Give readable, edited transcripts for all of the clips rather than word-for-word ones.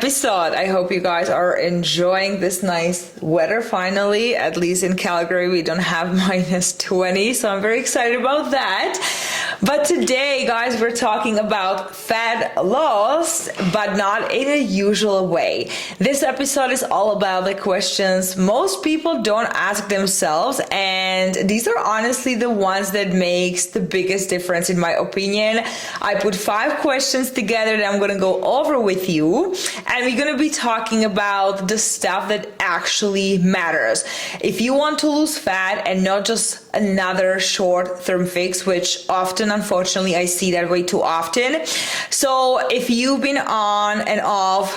episode. I hope you guys are enjoying this nice weather finally. At least in Calgary, we don't have -20, so I'm very excited about that. But today, guys, we're talking about fat loss, but not in a usual way. This episode is all about the questions most people don't ask themselves, and these are honestly the ones that makes the biggest difference in my opinion. I put 5 questions together that I'm going to go over with you, and we're going to be talking about the stuff that actually matters. If you want to lose fat and not just another short-term fix, which often, unfortunately, I see that way too often. So if you've been on and off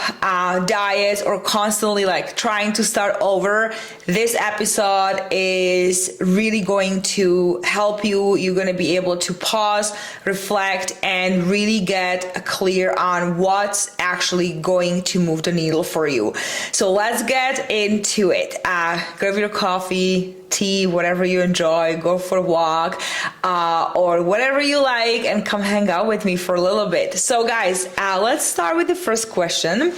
diets or constantly like trying to start over, this episode is really going to help you. You're going to be able to pause, reflect, and really get clear on what's actually going to move the needle for you. So let's get into it. Grab your coffee, tea, whatever you enjoy, go for a walk, or whatever you like, and come hang out with me for a little bit. So guys, let's start with the first question.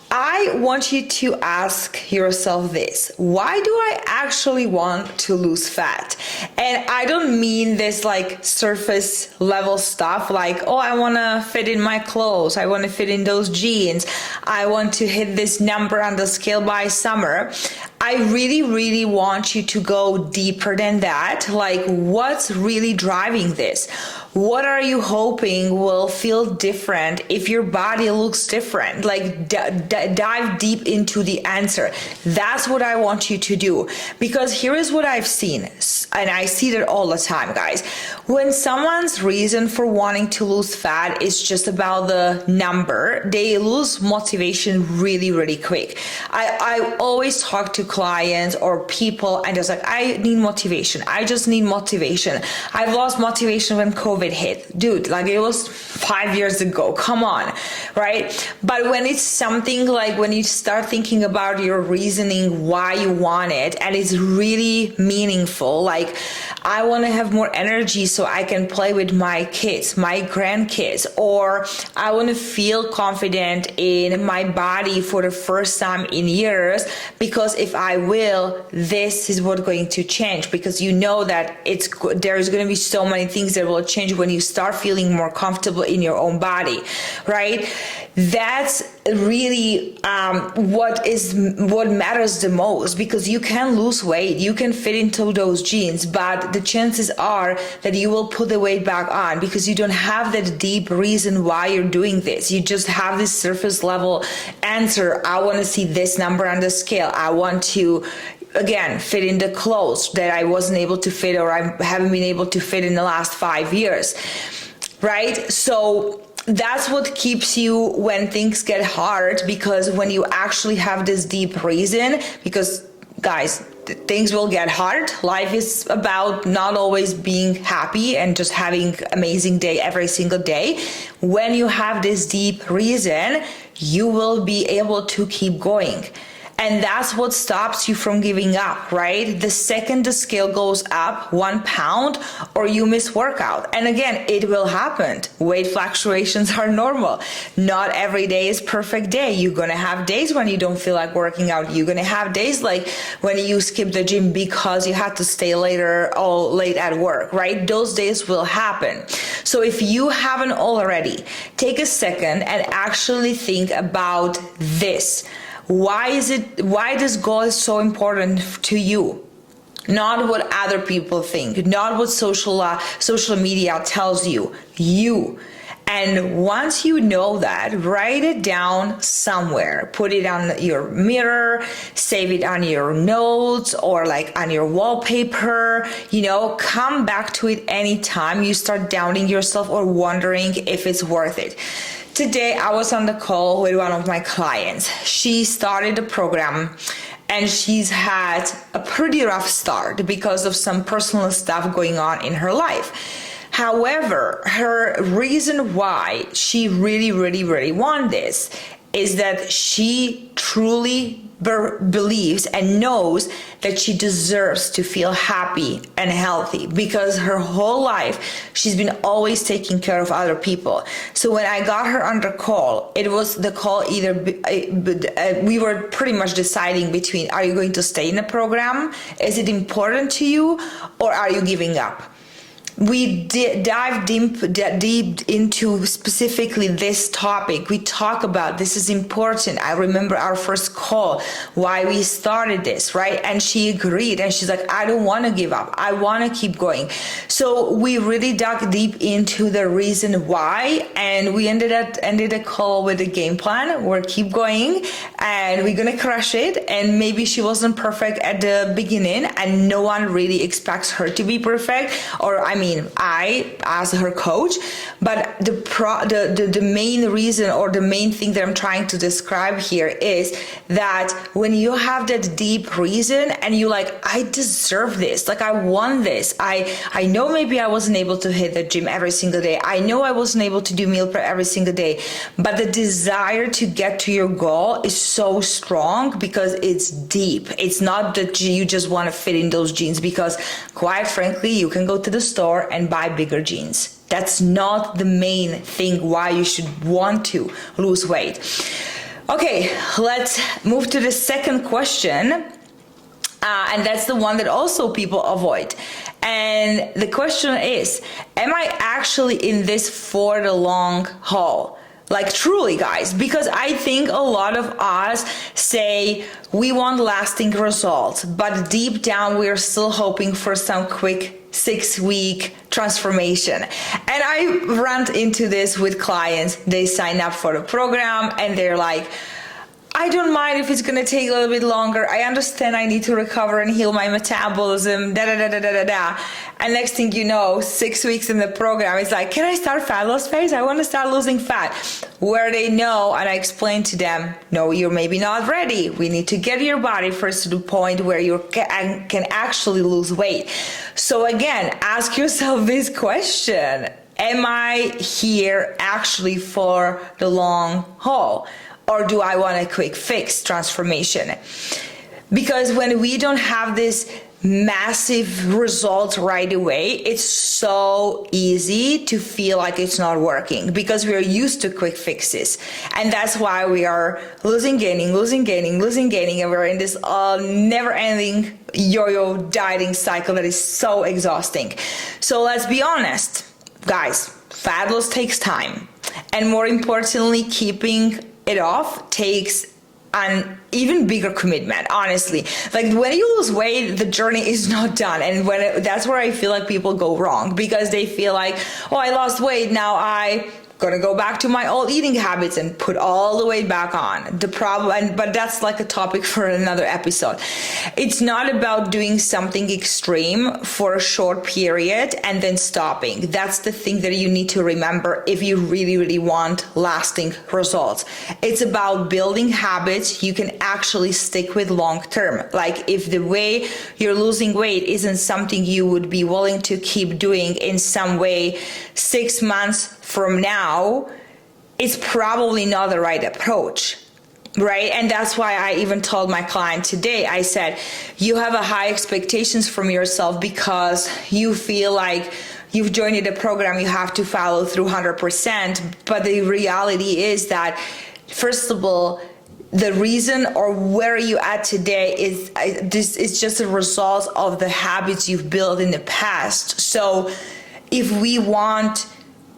I want you to ask yourself this: why do I actually want to lose fat? And I don't mean this like surface level stuff like, oh, I want to fit in my clothes, I want to fit in those jeans, I want to hit this number on the scale by summer. I really want you to go deeper than that. Like, what's really driving this? What are you hoping will feel different if your body looks different? Like, dive deep into the answer. That's what I want you to do. Because here is what I've seen, and I see that all the time, guys. When someone's reason for wanting to lose fat is just about the number, they lose motivation really quick. I always talk to clients or people and just like, I need motivation. I just need motivation. I've lost motivation when COVID hit. Dude, like it was 5 years ago. Come on, right? But when it's something like when you start thinking about your reasoning why you want it and it's really meaningful, like I want to have more energy so I can play with my kids, my grandkids, or I want to feel confident in my body for the first time in years, because if I will, this is what's going to change, because you know that there's going to be so many things that will change when you start feeling more comfortable in your own body, right? That's really what matters the most, because you can lose weight, you can fit into those jeans, but the chances are that you will put the weight back on because you don't have that deep reason why you're doing this. You just have this surface level answer. I want to see this number on the scale. I want to, again, fit in the clothes that I wasn't able to fit, or I haven't been able to fit in the last 5 years, right? So that's what keeps you when things get hard, because when you actually have this deep reason, because guys, things will get hard. Life is about not always being happy and just having amazing day every single day. When you have this deep reason, you will be able to keep going. And that's what stops you from giving up, right? The second the scale goes up 1 pound or you miss workout. And again, it will happen. Weight fluctuations are normal. Not every day is perfect day. You're going to have days when you don't feel like working out. You're going to have days like when you skip the gym because you had to stay late at work, right? Those days will happen. So if you haven't already, take a second and actually think about this. Why this goal is so important to you? Not what other people think, not what social media tells you. And once you know that, write it down somewhere. Put it on your mirror, save it on your notes or like on your wallpaper, come back to it anytime you start doubting yourself or wondering if it's worth it. Today, I was on the call with one of my clients. She started the program and she's had a pretty rough start because of some personal stuff going on in her life. However, her reason why she really want this is that she truly believes and knows that she deserves to feel happy and healthy, because her whole life she's been always taking care of other people. So when I got her on the call, it was the call either we were pretty much deciding between, are you going to stay in the program, is it important to you, or are you giving up? We dive deep into specifically this topic. We talk about this is important. I remember our first call, why we started this, right? And she agreed, and she's like, I don't want to give up. I want to keep going. So we really dug deep into the reason why, and we ended a call with a game plan. We're keep going, and we're gonna crush it. And maybe she wasn't perfect at the beginning, and no one really expects her to be perfect, or I as her coach, but the main reason, or the main thing that I'm trying to describe here, is that when you have that deep reason and you like, I deserve this, like I want this, I know maybe I wasn't able to hit the gym every single day, I know I wasn't able to do meal prep every single day, but the desire to get to your goal is so strong because it's deep. It's not that you just want to fit in those jeans, because quite frankly, you can go to the store and buy bigger jeans. That's not the main thing why you should want to lose weight. Okay, let's move to the second question. And that's the one that also people avoid. And the question is, am I actually in this for the long haul? Like truly, guys, because I think a lot of us say we want lasting results, but deep down we are still hoping for some quick 6-week transformation. And I run into this with clients. They sign up for the program and they're like, I don't mind if it's going to take a little bit longer. I understand I need to recover and heal my metabolism, And next thing you know, 6 weeks in the program, it's like, can I start fat loss phase? I want to start losing fat. Where they know, and I explain to them, no, you're maybe not ready. We need to get your body first to the point where you can actually lose weight. So again, ask yourself this question. Am I here actually for the long haul? Or do I want a quick fix transformation? Because when we don't have this massive result right away, it's so easy to feel like it's not working because we are used to quick fixes. And that's why we are losing, gaining, and we're in this never ending yo-yo dieting cycle that is so exhausting. So let's be honest, guys, fat loss takes time. And more importantly, keeping it off takes an even bigger commitment, honestly. Like when you lose weight, the journey is not done. And that's where I feel like people go wrong, because they feel like, oh, I lost weight, now I gonna go back to my old eating habits and put all the weight back on. The problem, but that's like a topic for another episode. It's not about doing something extreme for a short period and then stopping. That's the thing that you need to remember if you really, really want lasting results. It's about building habits you can actually stick with long term. Like if the way you're losing weight isn't something you would be willing to keep doing in some way 6 months from now, it's probably not the right approach, right? And that's why I even told my client today, I said, you have a high expectations from yourself because you feel like you've joined the program, you have to follow through 100%. But the reality is that, first of all, the reason or where you at today is this is just a result of the habits you've built in the past. So if we want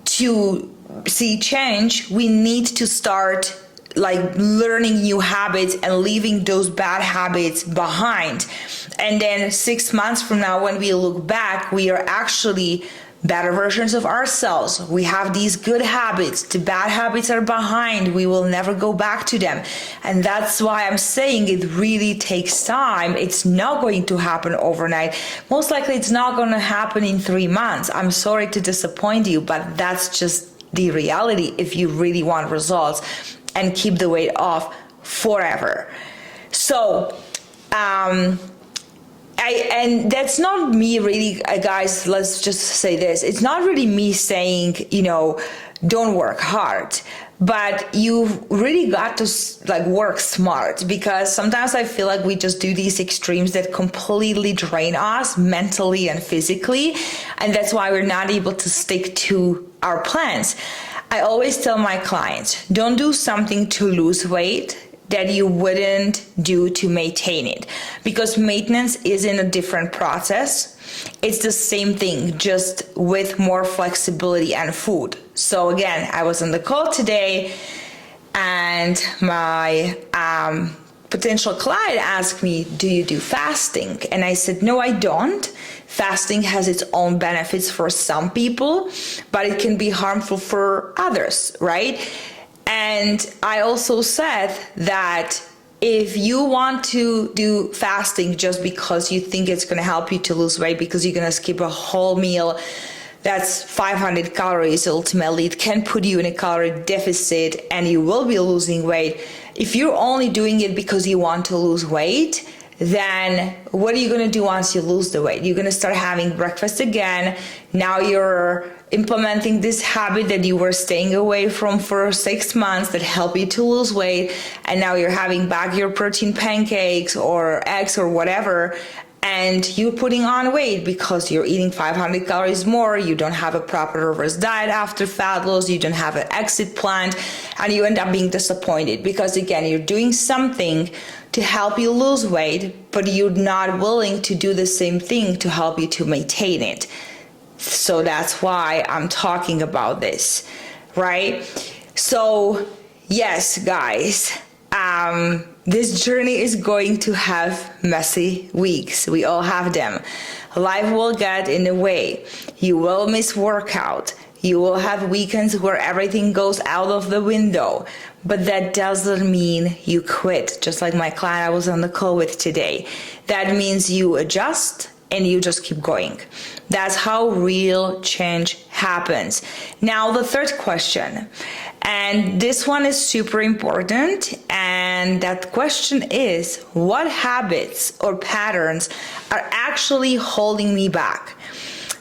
to see change, we need to start like learning new habits and leaving those bad habits behind. And then 6 months from now, when we look back, we are actually better versions of ourselves. We have these good habits. The bad habits are behind. We will never go back to them. And that's why I'm saying it really takes time. It's not going to happen overnight. Most likely it's not going to happen in 3 months. I'm sorry to disappoint you, but that's just the reality if you really want results and keep the weight off forever. So, and that's not me really, guys, let's just say this. It's not really me saying, don't work hard. but you really got to like work smart, because sometimes I feel like we just do these extremes that completely drain us mentally and physically, and that's why we're not able to stick to our plans. I always tell my clients, don't do something to lose weight that you wouldn't do to maintain it, because maintenance is in a different process. It's the same thing, just with more flexibility and food. So again, I was on the call today and my potential client asked me, do you do fasting? And I said, no, I don't. Fasting has its own benefits for some people, but it can be harmful for others, right? And I also said that if you want to do fasting just because you think it's going to help you to lose weight, because you're going to skip a whole meal that's 500 calories, ultimately it can put you in a calorie deficit and you will be losing weight. If you're only doing it because you want to lose weight, then what are you going to do once you lose the weight? You're going to start having breakfast again. Now you're implementing this habit that you were staying away from for 6 months that help you to lose weight, and now you're having back your protein pancakes or eggs or whatever, and you're putting on weight because you're eating 500 calories more, you don't have a proper reverse diet after fat loss, you don't have an exit plan, and you end up being disappointed because again, you're doing something to help you lose weight, but you're not willing to do the same thing to help you to maintain it. So that's why I'm talking about this, right? So yes, guys, this journey is going to have messy weeks. We all have them. Life will get in the way. You will miss workout. You will have weekends where everything goes out of the window, but that doesn't mean you quit. Just like my client I was on the call with today. That means you adjust and you just keep going. That's how real change happens. Now, the third question, and this one is super important, and that question is, what habits or patterns are actually holding me back?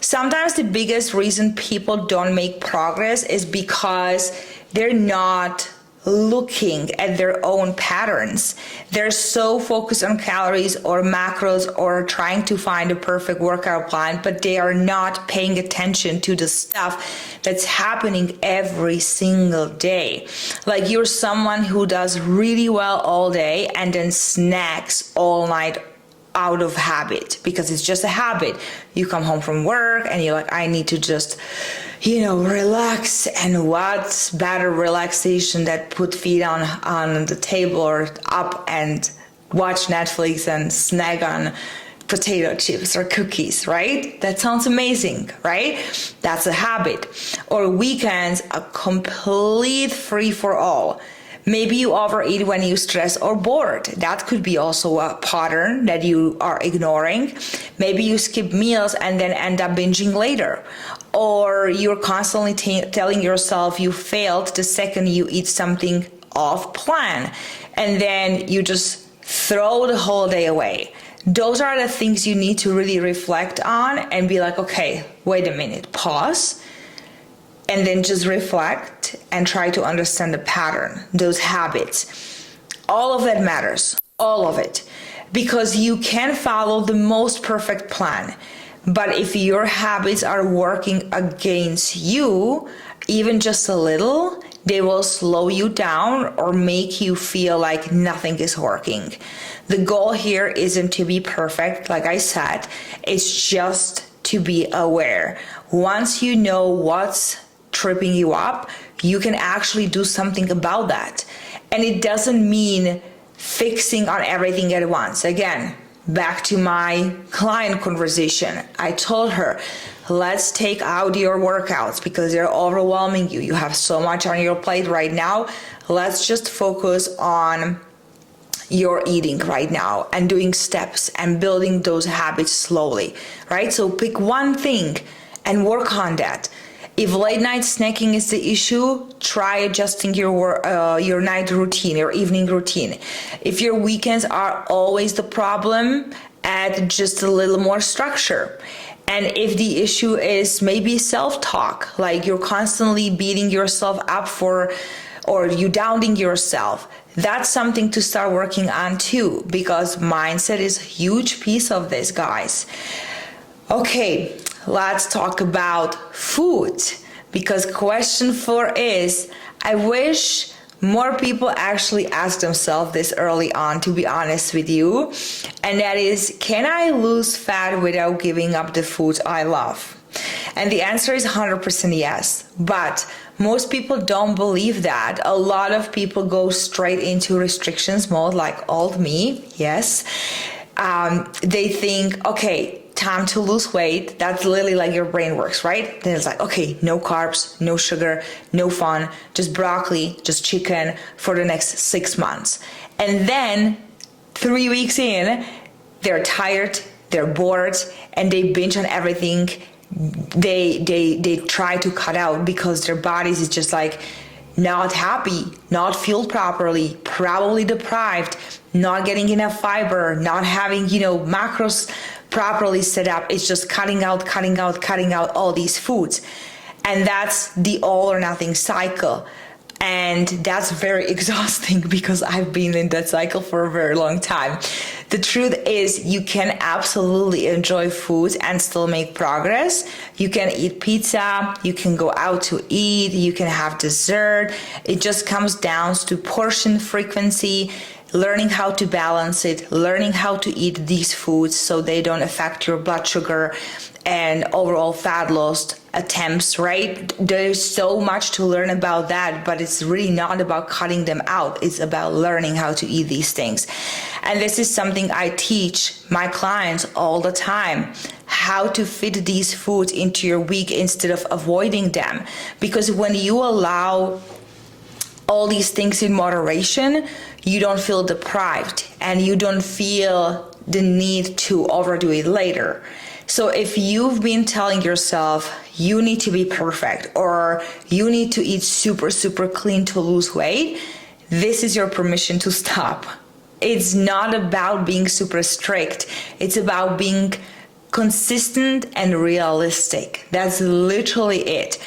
Sometimes the biggest reason people don't make progress is because they're not looking at their own patterns. They're so focused on calories or macros or trying to find a perfect workout plan, but they are not paying attention to the stuff that's happening every single day. Like you're someone who does really well all day and then snacks all night out of habit, because it's just a habit. You come home from work and you're like, I need to just, relax. And what's better relaxation that put feet on the table or up and watch Netflix and snack on potato chips or cookies, right? That sounds amazing, right? That's a habit. Or weekends, a complete free for all. Maybe you overeat when you stress or bored. That could be also a pattern that you are ignoring. Maybe you skip meals and then end up binging later. Or you're constantly telling yourself you failed the second you eat something off plan. And then you just throw the whole day away. Those are the things you need to really reflect on and be like, okay, wait a minute, pause. And then just reflect and try to understand the pattern, those habits. All of that matters, all of it. Because you can follow the most perfect plan. But if your habits are working against you, even just a little, they will slow you down or make you feel like nothing is working. The goal here isn't to be perfect, like I said. It's just to be aware. Once you know what's tripping you up, you can actually do something about that. And it doesn't mean fixing on everything at once. Again, back to my client conversation. I told her, let's take out your workouts because they're overwhelming you. You have so much on your plate right now. Let's just focus on your eating right now and doing steps and building those habits slowly, right? So pick one thing and work on that. If late night snacking is the issue, try adjusting your night routine, your evening routine. If your weekends are always the problem, add just a little more structure. And if the issue is maybe self-talk, like you're constantly beating yourself up for or you doubting yourself, that's something to start working on too, because mindset is a huge piece of this, guys. Okay, let's talk about food, because question 4 is, I wish more people actually ask themselves this early on, to be honest with you, and that is, can I lose fat without giving up the foods I love? And the answer is 100% yes, but most people don't believe that. A lot of people go straight into restrictions mode, like old me, yes. They think, okay, time to lose weight. That's literally like your brain works, right? Then it's like, okay, no carbs, no sugar, no fun, just broccoli, just chicken for the next 6 months. And then 3 weeks in, they're tired, they're bored, and they binge on everything. They try to cut out because their bodies is just like not happy, not fueled properly, probably deprived, not getting enough fiber, not having, macros properly set up. It's just cutting out all these foods. And that's the all or nothing cycle. And that's very exhausting because I've been in that cycle for a very long time. The truth is, you can absolutely enjoy food and still make progress. You can eat pizza, you can go out to eat, you can have dessert. It just comes down to portion frequency, learning how to balance it, learning how to eat these foods so they don't affect your blood sugar and overall fat loss attempts, right? There's so much to learn about that, but it's really not about cutting them out. It's about learning how to eat these things. And this is something I teach my clients all the time, how to fit these foods into your week instead of avoiding them. Because when you allow all these things in moderation, you don't feel deprived and you don't feel the need to overdo it later. So if you've been telling yourself you need to be perfect or you need to eat super, super clean to lose weight, this is your permission to stop. It's not about being super strict. It's about being consistent and realistic. That's literally it.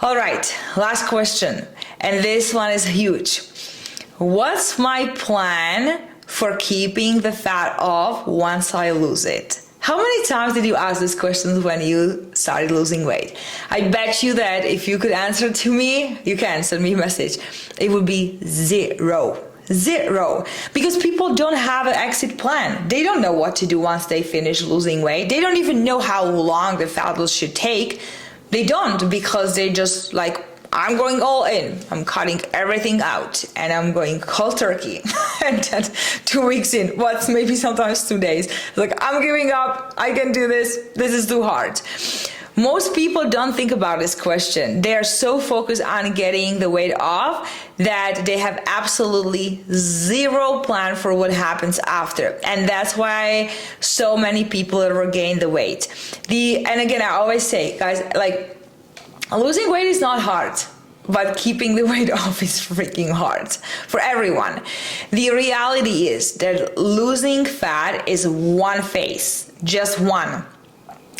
All right, last question. And this one is huge. What's my plan for keeping the fat off once I lose it? How many times did you ask these questions when you started losing weight? I bet you that if you could answer to me, you can send me a message. It would be zero. Because people don't have an exit plan. They don't know what to do once they finish losing weight. They don't even know how long the fat loss should take. They don't, because they just like, I'm going all in. I'm cutting everything out and I'm going cold turkey. And then 2 weeks in, maybe sometimes 2 days, like, I'm giving up. I can do this. This is too hard. Most people don't think about this question. They are so focused on getting the weight off that they have absolutely zero plan for what happens after. And that's why so many people regain the weight. And again, I always say, guys, like, losing weight is not hard, but keeping the weight off is freaking hard for everyone. The reality is that losing fat is one phase, just one.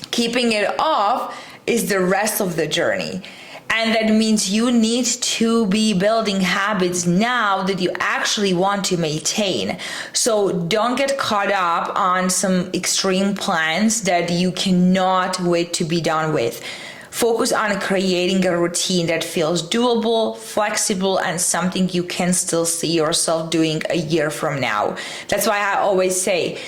Keeping it off is the rest of the journey. And that means you need to be building habits now that you actually want to maintain. So don't get caught up on some extreme plans that you cannot wait to be done with. Focus on creating a routine that feels doable, flexible, and something you can still see yourself doing a year from now. That's why I always say,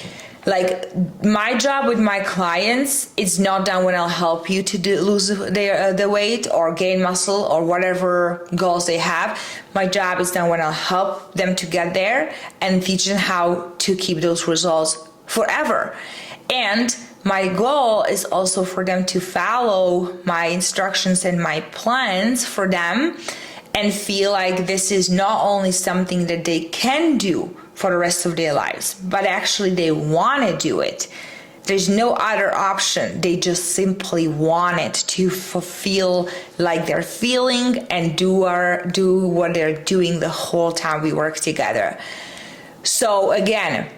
like, my job with my clients, it's not done when I'll help you to lose the weight or gain muscle or whatever goals they have. My job is done when I'll help them to get there and teach them how to keep those results forever. And my goal is also for them to follow my instructions and my plans for them and feel like this is not only something that they can do for the rest of their lives, but actually they want to do it. There's no other option. They just simply want it to feel like they're feeling and do what they're doing the whole time we work together. So again,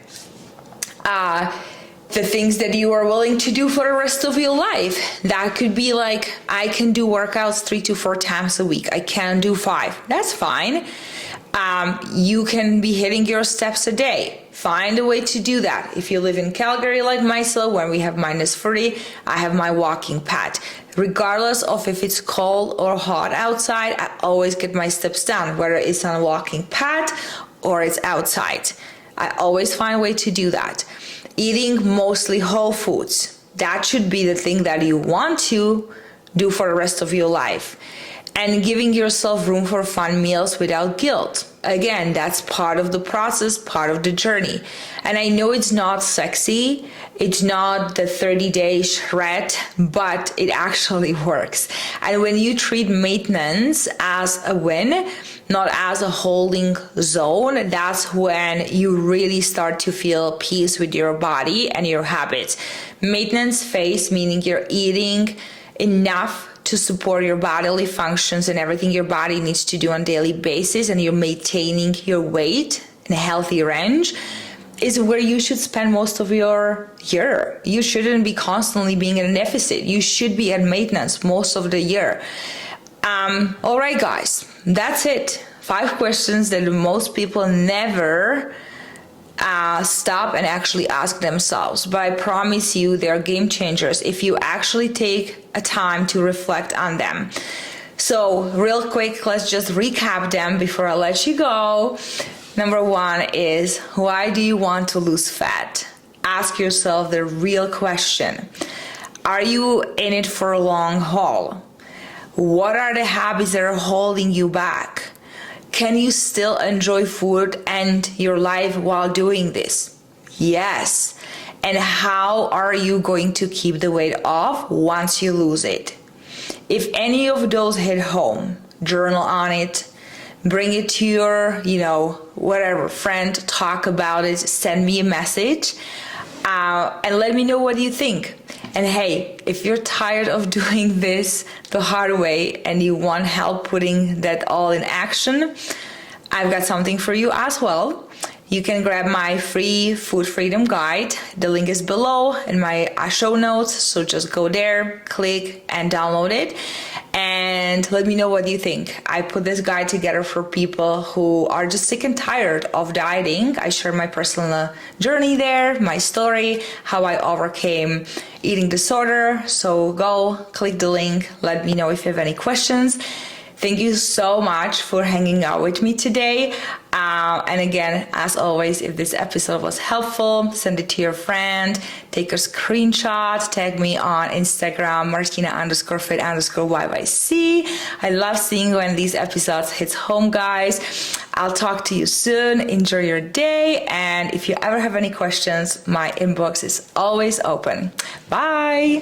the things that you are willing to do for the rest of your life. That could be like, I can do workouts 3 to 4 times a week. I can do 5. That's fine. You can be hitting your steps a day. Find a way to do that. If you live in Calgary like myself, when we have -30, I have my walking pad. Regardless of if it's cold or hot outside, I always get my steps done, whether it's on a walking pad or it's outside. I always find a way to do that. Eating mostly whole foods. That should be the thing that you want to do for the rest of your life. And giving yourself room for fun meals without guilt. Again, that's part of the process, part of the journey. And I know it's not sexy, it's not the 30-day shred, but it actually works. And when you treat maintenance as a win, not as a holding zone, that's when you really start to feel peace with your body and your habits. Maintenance phase, meaning you're eating enough to support your bodily functions and everything your body needs to do on a daily basis, and you're maintaining your weight in a healthy range, is where you should spend most of your year. You shouldn't be constantly being in a deficit. You should be at maintenance most of the year. All right, guys, that's it. 5 questions that most people never stop and actually ask themselves, but I promise you they're game changers if you actually take a time to reflect on them. So real quick, let's just recap them before I let you go. Number 1 is, why do you want to lose fat? Ask yourself the real question. Are you in it for a long haul? What are the habits that are holding you back? Can you still enjoy food and your life while doing this? Yes. And how are you going to keep the weight off once you lose it? If any of those hit home, journal on it, bring it to your, whatever, friend, talk about it, send me a message, and let me know what you think. And hey, if you're tired of doing this the hard way and you want help putting that all in action, I've got something for you as well. You can grab my free food freedom guide. The link is below in my show notes, so just go there, click and download it, and let me know what you think. I put this guide together for people who are just sick and tired of dieting. I share my personal journey there, my story, how I overcame eating disorder. So go click the link, let me know if you have any questions. Thank you so much for hanging out with me today. And again, as always, if this episode was helpful, send it to your friend, take a screenshot, tag me on Instagram, Martina_fit_YYC. I love seeing when these episodes hits home, guys. I'll talk to you soon. Enjoy your day. And if you ever have any questions, my inbox is always open. Bye.